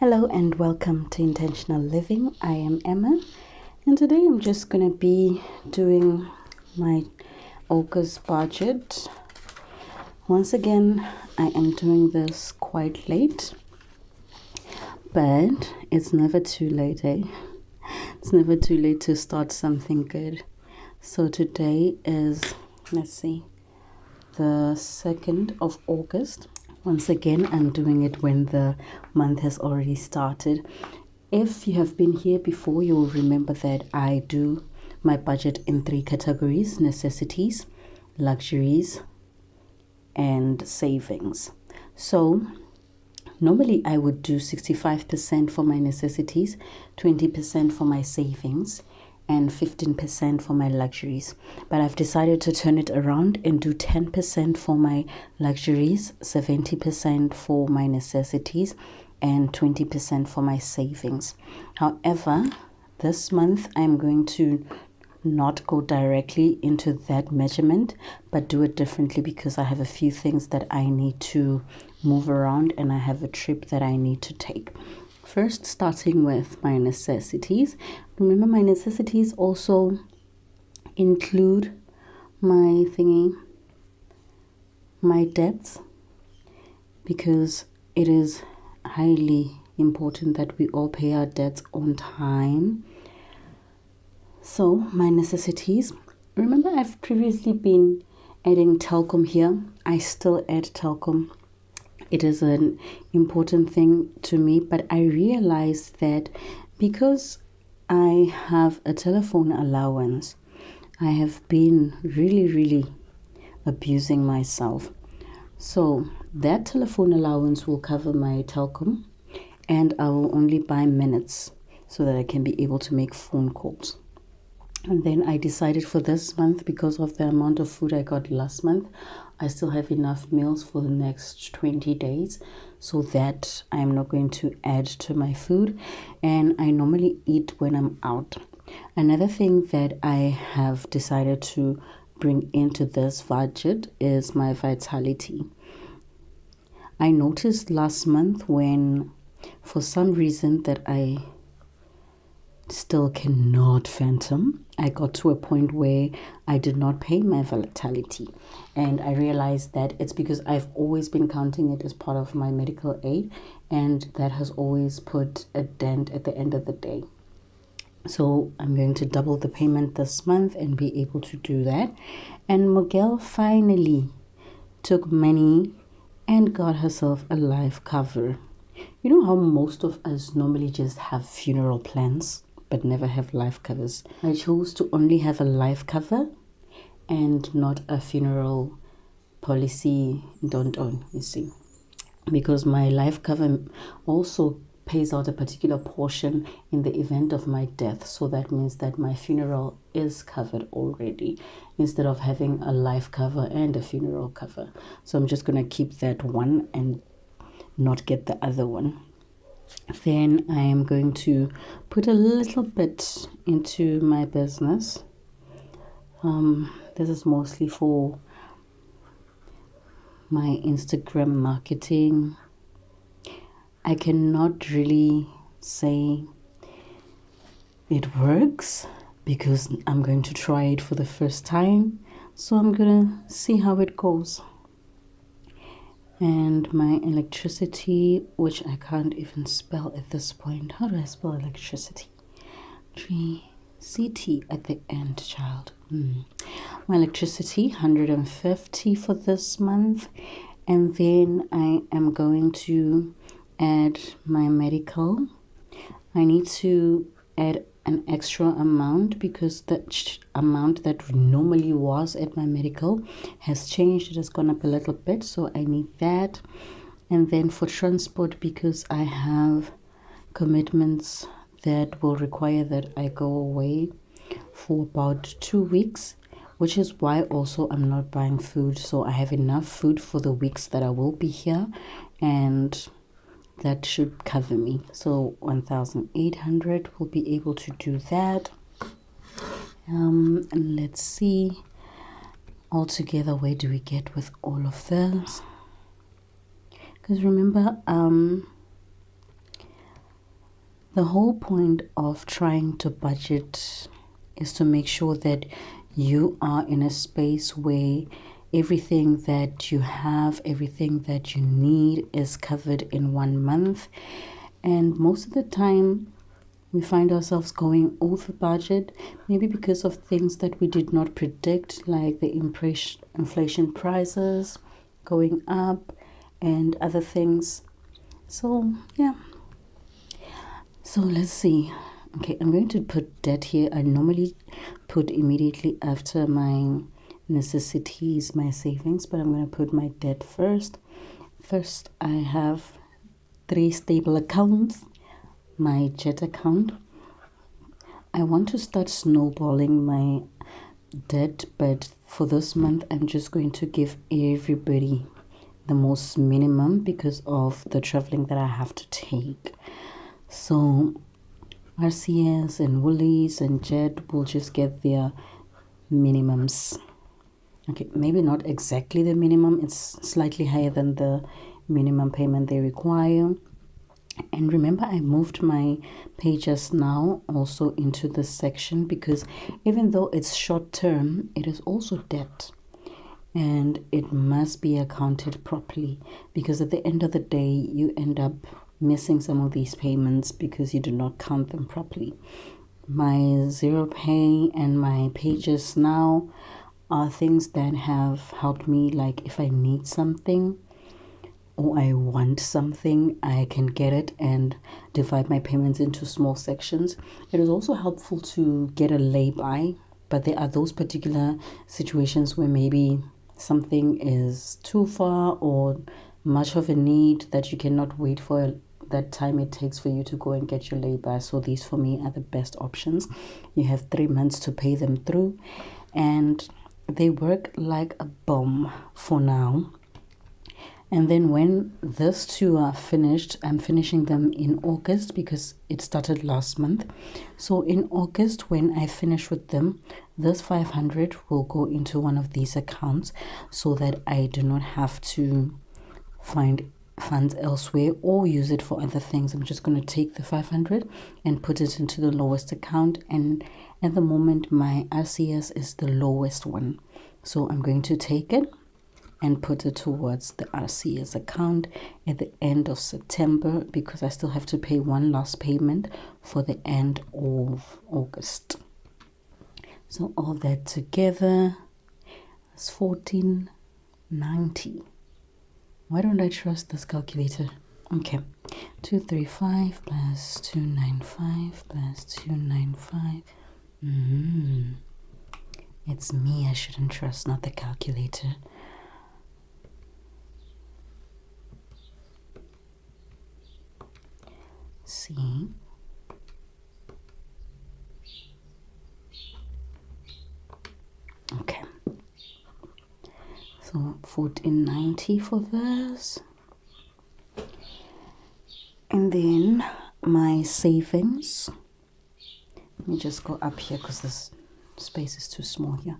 Hello and welcome to Intentional Living. I am Emma, and today I'm just going to be doing my August budget. Once again, I am doing this quite late, but it's never too late, eh? It's never too late to start something good. So today is, let's see, the 2nd of August. Once again, I'm doing it when the month has already started. If you have been here before, you will remember that I do my budget in 3 categories: necessities, luxuries, and savings. So normally I would do 65% for my necessities, 20% for my savings, and 15% for my luxuries. But I've decided to turn it around and do 10% for my luxuries, 70% for my necessities, and 20% for my savings. However, this month I'm going to not go directly into that measurement, but do it differently because I have a few things that I need to move around and I have a trip that I need to take. First, starting with my necessities. Remember, my necessities also include my debts, because it is highly important that we all pay our debts on time. So my necessities, remember I've previously been adding Telkom here. I still add Telkom. It is an important thing to me, but I realized that because I have a telephone allowance, I have been really abusing myself. So that telephone allowance will cover my Telkom, and I will only buy minutes so that I can be able to make phone calls. And then I decided for this month, because of the amount of food I got last month, I still have enough meals for the next 20 days, so that I'm not going to add to my food. And I normally eat when I'm out. Another thing that I have decided to bring into this budget is my vitality. I noticed last month, when for some reason that I still cannot phantom, I got to a point where I did not pay my vitality, and I realized that it's because I've always been counting it as part of my medical aid, and that has always put a dent at the end of the day. So I'm going to double the payment this month and be able to do that. And Miguel finally took money and got herself a life cover. You know how most of us normally just have funeral plans but never have life covers? I chose to only have a life cover and not a funeral policy, you see, because my life cover also pays out a particular portion in the event of my death. So that means that my funeral is covered already, instead of having a life cover and a funeral cover. So I'm just going to keep that one and not get the other one. Then I am going to put a little bit into my business. This is mostly for my Instagram marketing. I cannot really say it works because I'm going to try it for the first time. So I'm gonna see how it goes. And my electricity, which I can't even spell at this point. How do I spell electricity? CT at the end, child. My electricity, 150 for this month. And then I am going to add my medical. I need to add an extra amount because the amount that normally was at my medical has changed. It has gone up a little bit, so I need that. And then for transport, because I have commitments that will require that I go away for about 2 weeks, which is why also I'm not buying food. So I have enough food for the weeks that I will be here, and that should cover me. So 1,800 will be able to do that. And let's see, altogether, where do we get with all of this? Because remember, The whole point of trying to budget is to make sure that you are in a space where everything that you have, everything that you need is covered in 1 month. And most of the time, we find ourselves going over budget, maybe because of things that we did not predict, like the inflation prices going up and other things. So, yeah. So let's see. Okay, I'm going to put debt here. I normally put immediately after my necessities, my savings, but I'm going to put my debt first. First, I have 3 stable accounts. My jet account. I want to start snowballing my debt, but for this month, I'm just going to give everybody the most minimum because of the traveling that I have to take. So RCS and Woolies and Jet will just get their minimums. Okay, maybe not exactly the minimum. It's slightly higher than the minimum payment they require. And remember, I moved my pages now also into this section because even though it's short term, it is also debt. And it must be accounted properly because at the end of the day, you end up missing some of these payments because you do not count them properly. My zero pay and my pages now are things that have helped me, like if I need something or I want something, I can get it and divide my payments into small sections. It is also helpful to get a lay-by, but there are those particular situations where maybe something is too far or much of a need that you cannot wait for that time it takes for you to go and get your lay-by. So these for me are the best options. You have 3 months to pay them through and they work like a bomb for now. And then when these 2 are finished, I'm finishing them in August because it started last month. So in August, when I finish with them, this 500 will go into one of these accounts so that I do not have to find funds elsewhere or use it for other things. I'm just going to take the 500 and put it into the lowest account. And at the moment, my RCS is the lowest one. So I'm going to take it and put it towards the RCS account at the end of September because I still have to pay one last payment for the end of August. So all that together is 1490. Why don't I trust this calculator? Okay, 235 plus 295 plus 295. It's me I shouldn't trust, not the calculator. See, okay, so 1490 for this, and then my savings. Let me just go up here because this space is too small here.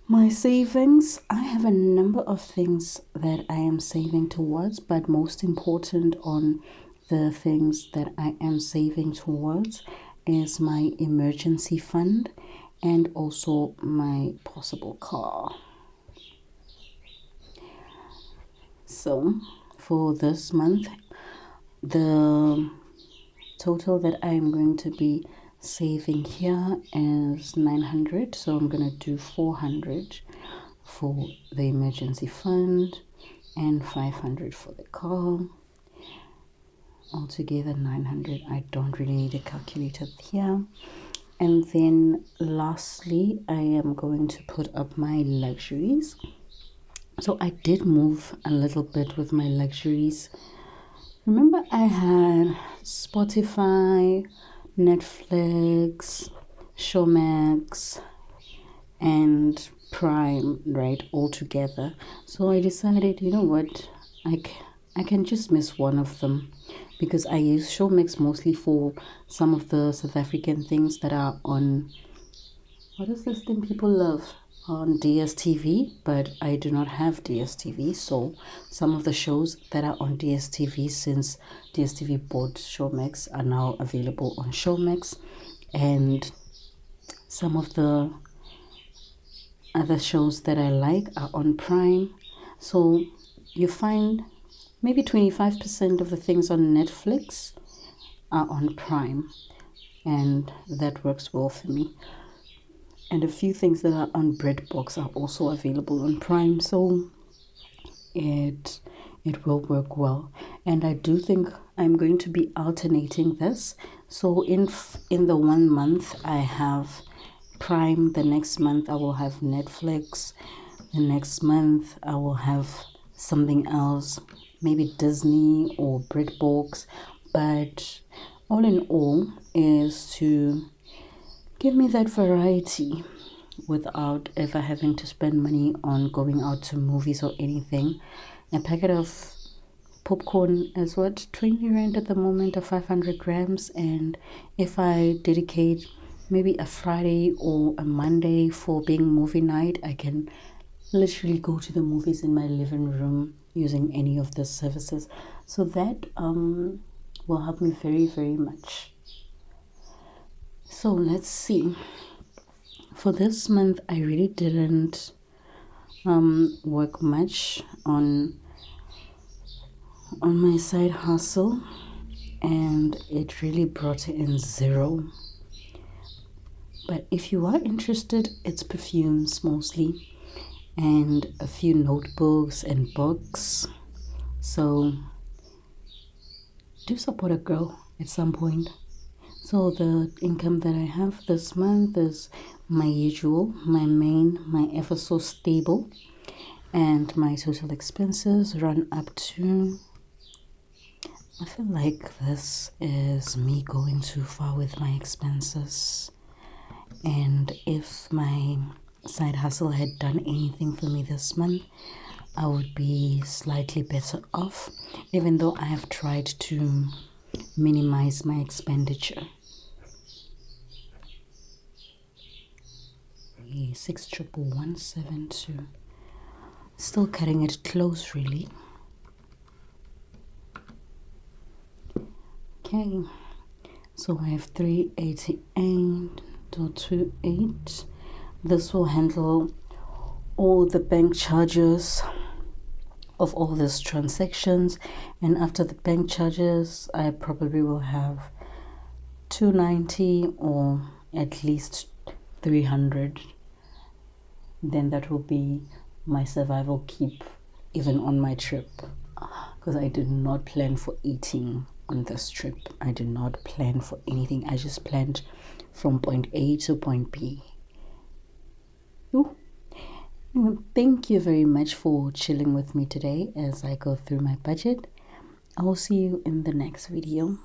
My savings, I have a number of things that I am saving towards, but most important on the things that I am saving towards is my emergency fund and also my possible car. So for this month, the total that I am going to be saving here is 900, so I'm going to do 400 for the emergency fund and 500 for the car. Altogether 900. I don't really need a calculator here. And then lastly, I am going to put up my luxuries. So I did move a little bit with my luxuries. Remember, I had Spotify, Netflix, Showmax, and Prime, right, all together. So I decided, you know what, I can just miss one of them because I use Showmax mostly for some of the South African things that are on, what is this thing people love? on DSTV, but I do not have DSTV, so some of the shows that are on DSTV, since DSTV bought Showmax, are now available on Showmax, and some of the other shows that I like are on Prime. So you find maybe 25% of the things on Netflix are on Prime, and that works well for me. And a few things that are on Breadbox are also available on Prime, so it will work well. And I do think I'm going to be alternating this. So in the 1 month I have Prime, the next month I will have Netflix, the next month I will have something else, maybe Disney or Breadbox. But all in all is to give me that variety without ever having to spend money on going out to movies or anything. A packet of popcorn is what, 20 rand at the moment, of 500 grams. And if I dedicate maybe a Friday or a Monday for being movie night, I can literally go to the movies in my living room using any of the services. So that will help me very, very much. So let's see. For this month I really didn't work much on my side hustle, and it really brought in zero. But if you are interested, it's perfumes mostly, and a few notebooks and books. So do support a girl at some point. So the income that I have this month is my usual, my main, my ever so stable, and my total expenses run up to, I feel like this is me going too far with my expenses. And if my side hustle had done anything for me this month, I would be slightly better off, even though I have tried to minimize my expenditure. 61172. Still cutting it close, really. Okay, so I have 388.28. This will handle all the bank charges of all these transactions, and after the bank charges I probably will have 290 or at least 300. Then that will be my survival keep even on my trip, because I did not plan for eating on this trip. I did not plan for anything. I just planned from point A to point B. Ooh. Thank you very much for chilling with me today as I go through my budget. I will see you in the next video.